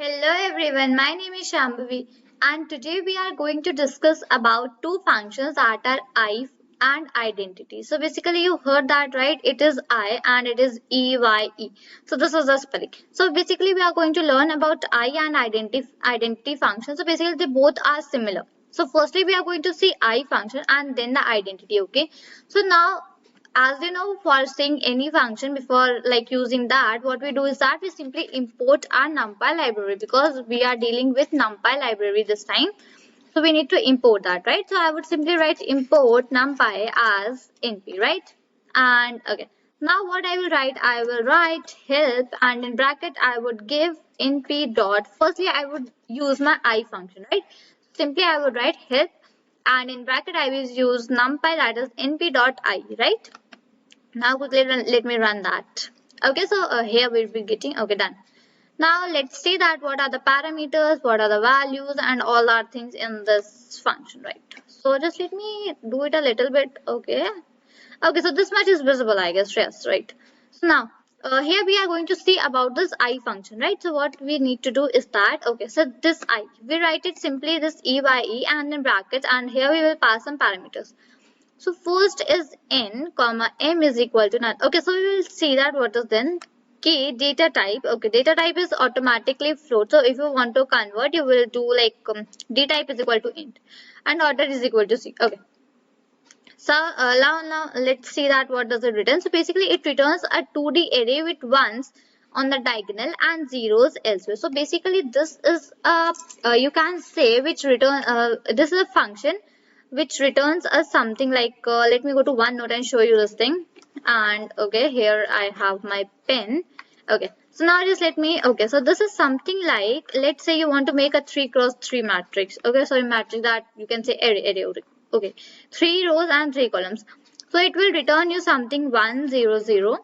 Hello everyone, my name is Shambhavi and today we are going to discuss about two functions that are I and identity. So basically you heard that right, it is I and it is EYE. So this is the spelling. So basically we are going to learn about I and identity function. So basically they both are similar. So firstly we are going to see I function and then the identity, okay. So now as you know, for saying any function before like using that, what we do is that we simply import our Numpy library because we are dealing with Numpy library this time. So we need to import that, right? So I would simply write import Numpy as np, right? And okay. Now what I will write, I will write help and in bracket I would give np dot. Firstly, I would use my I function, right? Simply I would write help and in bracket I will use numpy that is np dot I, right? Now quickly let me run that. Okay, so here we'll be getting, okay, done. Now let's see that what are the parameters, what are the values and all our things in this function, right? So just let me do it a little bit, okay. Okay, so this much is visible, I guess, yes, right. So now here we are going to see about this I function, right? So what we need to do is that, okay, so this I, we write it simply this EYE and in brackets and here we will pass some parameters. So first is n comma m is equal to none. Okay, so we will see that what is then k data type. Okay, data type is automatically float. So if you want to convert, you will do like d type is equal to int and order is equal to c. Okay. So now let's see that what does it return. So basically it returns a 2D array with ones on the diagonal and zeros elsewhere. So basically this is a you can say which return this is a function which returns us something like let me go to OneNote and show you this thing. And okay, here I have my pen. Okay, so now just let me, okay, so this is something like, let's say you want to make a 3 cross 3 matrix. Okay, sorry, matrix that you can say array. Okay, 3 rows and 3 columns. So it will return you something 1 0 0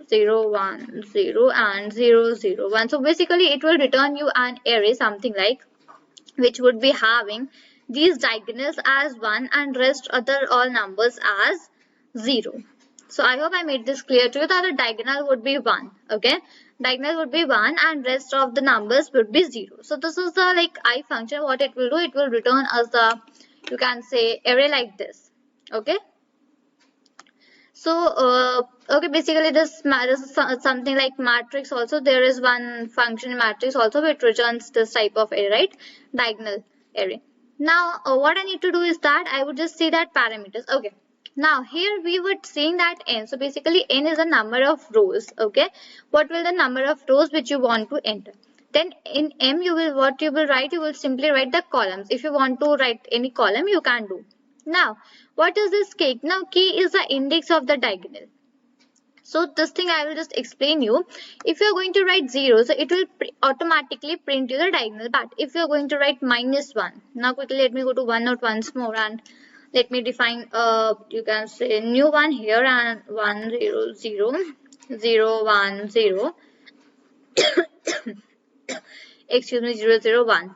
0 1 0 and 0 0 1. So basically it will return you an array something like which would be having these diagonals as 1 and rest other all numbers as 0. So I hope I made this clear to you that the diagonal would be 1. Okay, diagonal would be 1 and rest of the numbers would be 0. So this is the like I function. What it will do, it will return as the, you can say, array like this. Okay. So okay, basically this is something like matrix also. There is one function in matrix also which returns this type of array, right? Diagonal array. Now what I need to do is that I would just see that parameters. Okay. Now here we were seeing that n. So basically n is a number of rows. Okay. What will the number of rows which you want to enter? Then in m you will, what you will write, you will simply write the columns. If you want to write any column, you can do. Now, what is this k? Now, k is the index of the diagonal. So, this thing I will just explain you. If you are going to write 0, so it will automatically print you the diagonal. But if you are going to write -1, now quickly let me go to OneNote once more and let me define, you can say new one here and 1 0 0 0 1 0. Excuse me, 0 0 1.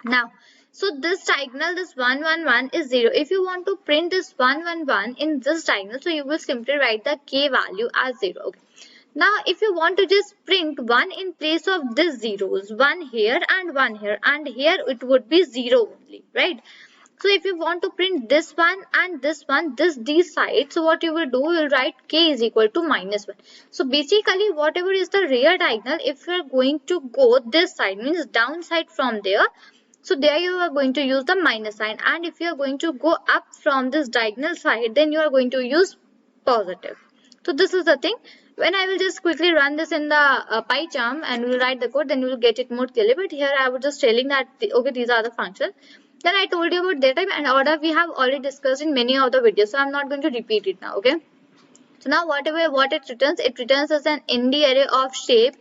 Now, so this diagonal, this 1 1 1 is 0. If you want to print this 1 1 1 in this diagonal, so you will simply write the k value as 0. Okay. Now, if you want to just print 1 in place of these zeros, 1 here and 1 here, and here it would be 0 only, right? So if you want to print this one and this one, these sides, so what you will do, you will write k is equal to -1. So basically whatever is the rear diagonal, if you are going to go this side, means downside from there, so there you are going to use the minus sign, and if you are going to go up from this diagonal side, then you are going to use positive. So this is the thing. When I will just quickly run this in the PyCharm and we'll write the code, then you will get it more clearly. But here I was just telling that okay, these are the functions. Then I told you about data type and order we have already discussed in many of the videos, so I'm not going to repeat it now. Okay. So now what it returns as an ND array of shape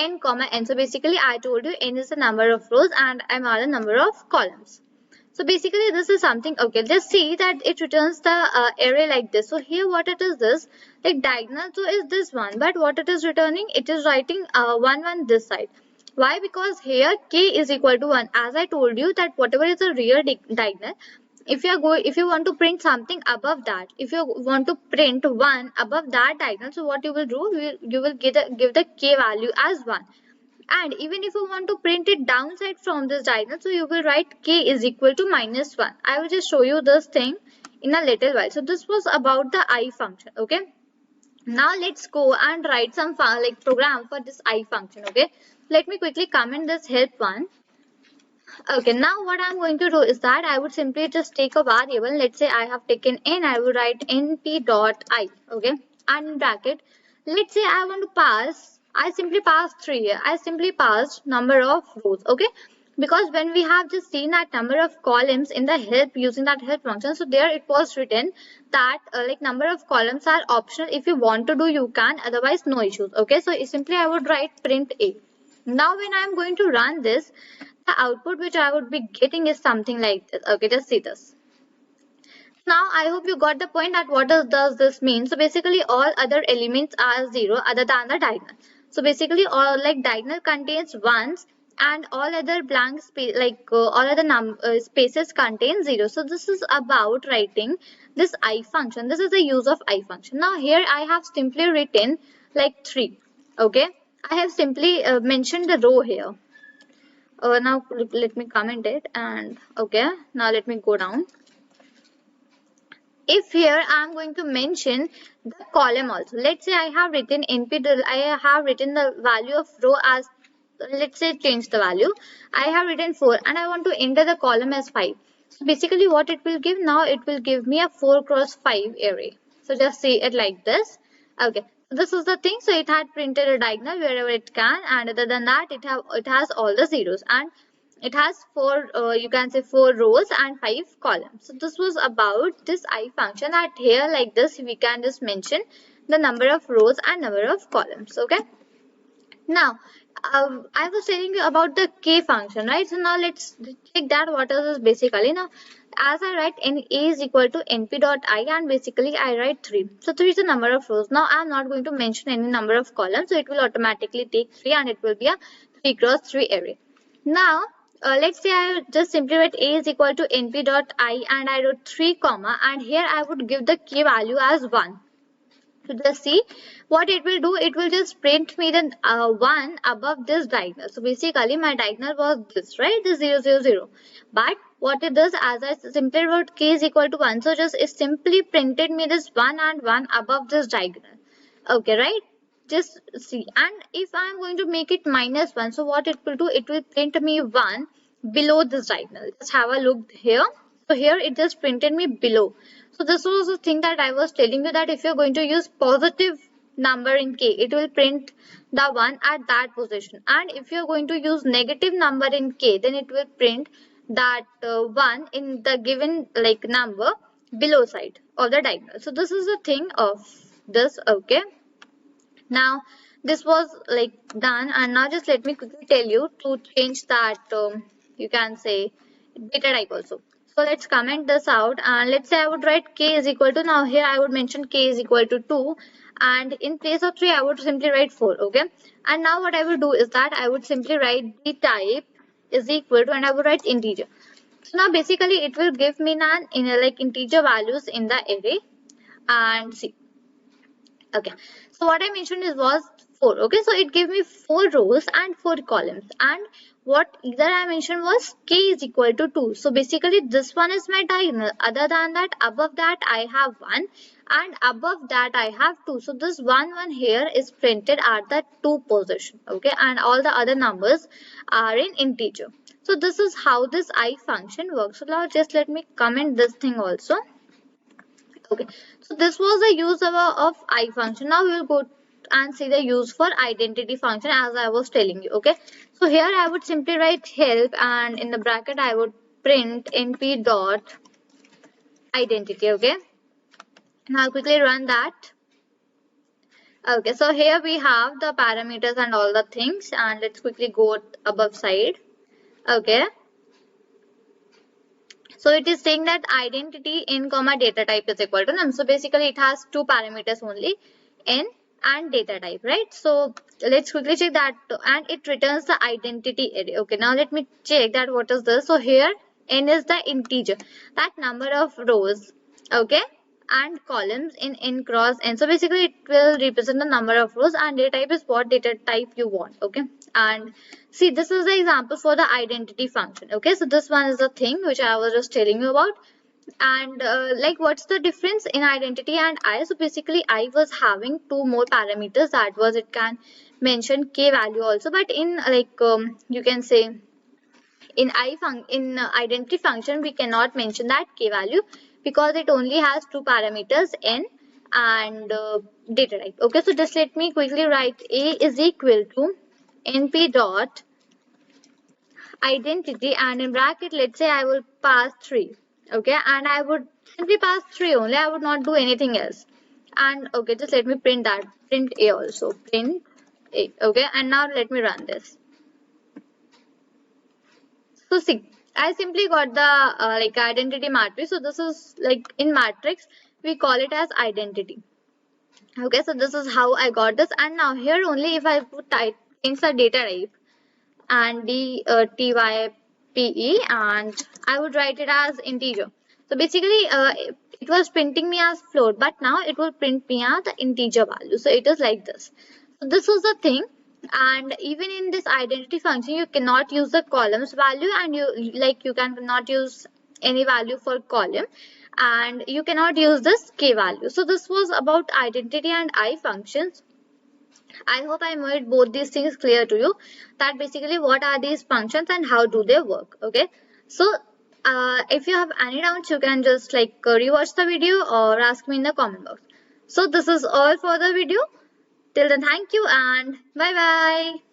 n comma n. So basically I told you n is the number of rows and m are the number of columns. So basically this is something, okay, just see that it returns the array like this. So here what it is this, like diagonal, so is this one, but what it is returning, it is writing 1 1 this side. Why? Because here k is equal to 1. As I told you that whatever is the rear diagonal, if you want to print something above that, if you want to print 1 above that diagonal, so what you will do, you will give the k value as 1. And even if you want to print it downside from this diagonal, so you will write k is equal to -1. I will just show you this thing in a little while. So this was about the I function. Okay. Now let's go and write some like program for this I function. Okay. Let me quickly comment this help one. Okay, now what I'm going to do is that I would simply just take a variable. Let's say I have taken n, I will write np dot I, okay, and in bracket, let's say I want to pass, I simply pass 3 here. I simply passed number of rows, okay, because when we have just seen that number of columns in the help using that help function, so there it was written that like number of columns are optional. If you want to do, you can, otherwise no issues, okay. So simply I would write print a. Now when I'm going to run this, the output which I would be getting is something like this. Okay, just see this. Now I hope you got the point that what does this mean. So basically all other elements are 0 other than the diagonal. So basically all like diagonal contains ones and all other blank space like all other spaces contain 0. So this is about writing this I function. This is the use of I function. Now here I have simply written like 3. Okay, I have simply mentioned the row here. Now let me comment it, and okay, now let me go down. If here I am going to mention the column also, let's say I have written I have written the value of row as, let's say change the value, I have written 4 and I want to enter the column as 5. So basically what it will give, now it will give me a 4 cross 5 array. So just see it like this. Okay, so this is the thing. So it had printed a diagonal wherever it can, and other than that it has all the zeros, and it has 4 you can say 4 rows and 5 columns. So this was about this I function, that here like this we can just mention the number of rows and number of columns. Okay, now I was telling you about the k function, right? So now let's check that what is this basically. Now as I write n a is equal to np dot I, and basically I write 3. So 3 is the number of rows. Now I am not going to mention any number of columns, so it will automatically take 3 and it will be a 3 cross 3 array. Now let's say I just simply write a is equal to np dot I and I wrote 3 comma, and here I would give the k value as 1. So just see what it will do. It will just print me the 1 above this diagonal. So basically my diagonal was this, right? This 0 0 0. But what it does, as I simply wrote k is equal to 1, so just it simply printed me this 1 and 1 above this diagonal. Okay, right? Just see. And if I am going to make it -1, so what it will do, it will print me 1 below this diagonal. Just have a look here. So here it just printed me below. So this was the thing that I was telling you, that if you're going to use positive number in k, it will print the 1 at that position. And if you're going to use negative number in k, then it will print that 1 in the given like number below side of the diagonal. So this is the thing of this. Okay. Now this was like done, and now just let me quickly tell you to change that you can say data type also. So let's comment this out, and let's say I would write k is equal to, now here I would mention k is equal to 2, and in place of 3 I would simply write 4. Okay, and now what I will do is that I would simply write the type is equal to, and I would write integer. So now basically it will give me an in like integer values in the array, and see. Okay, so what I mentioned was 4. Okay, so it gave me 4 rows and 4 columns, and what either I mentioned was k is equal to 2. So basically this one is my diagonal. Other than that, above that I have 1, and above that I have 2. So this 1 here is printed at the 2 position. Okay, and all the other numbers are in integer. So this is how this I function works. So now just let me comment this thing also. Okay, so this was the use of I function. Now we will go and see the use for identity function, as I was telling you. Okay, so here I would simply write help, and in the bracket I would print np dot identity. Okay, now I'll quickly run that. Okay, so here we have the parameters and all the things, and let's quickly go above side. Okay, so it is saying that identity in comma data type is equal to num. So basically it has 2 parameters only, n and data type, right? So let's quickly check that, and it returns the identity array. Okay, now let me check that what is this. So here n is the integer, that number of rows. Okay, and columns in n cross n. So basically it will represent the number of rows, and data type is what data type you want. Okay, and see, this is the example for the identity function. Okay, so this one is the thing which I was just telling you about. And like, what's the difference in identity and I? So basically I was having two more parameters, that was it can mention k value also, but in like you can say in identity function we cannot mention that k value, because it only has two parameters, n and data type. Okay, so just let me quickly write a is equal to np dot identity, and in bracket let's say I will pass 3. Okay, and I would simply pass 3 only, I would not do anything else. And okay, just let me print that, print a also, print a. Okay, and now let me run this. So see, I simply got the like identity matrix. So this is like in matrix we call it as identity. Okay, so this is how I got this. And now here only if I put type insert data type and type and I would write it as integer. So basically it was printing me as float, but now it will print me as the integer value. So it is like this. So this was the thing. And even in this identity function you cannot use the columns value, and you cannot use any value for column, and you cannot use this k value. So this was about identity and I functions. I hope I made both these things clear to you, that basically what are these functions and how do they work. Okay, so if you have any doubts you can just like rewatch the video or ask me in the comment box. So this is all for the video. Till then, thank you and bye bye.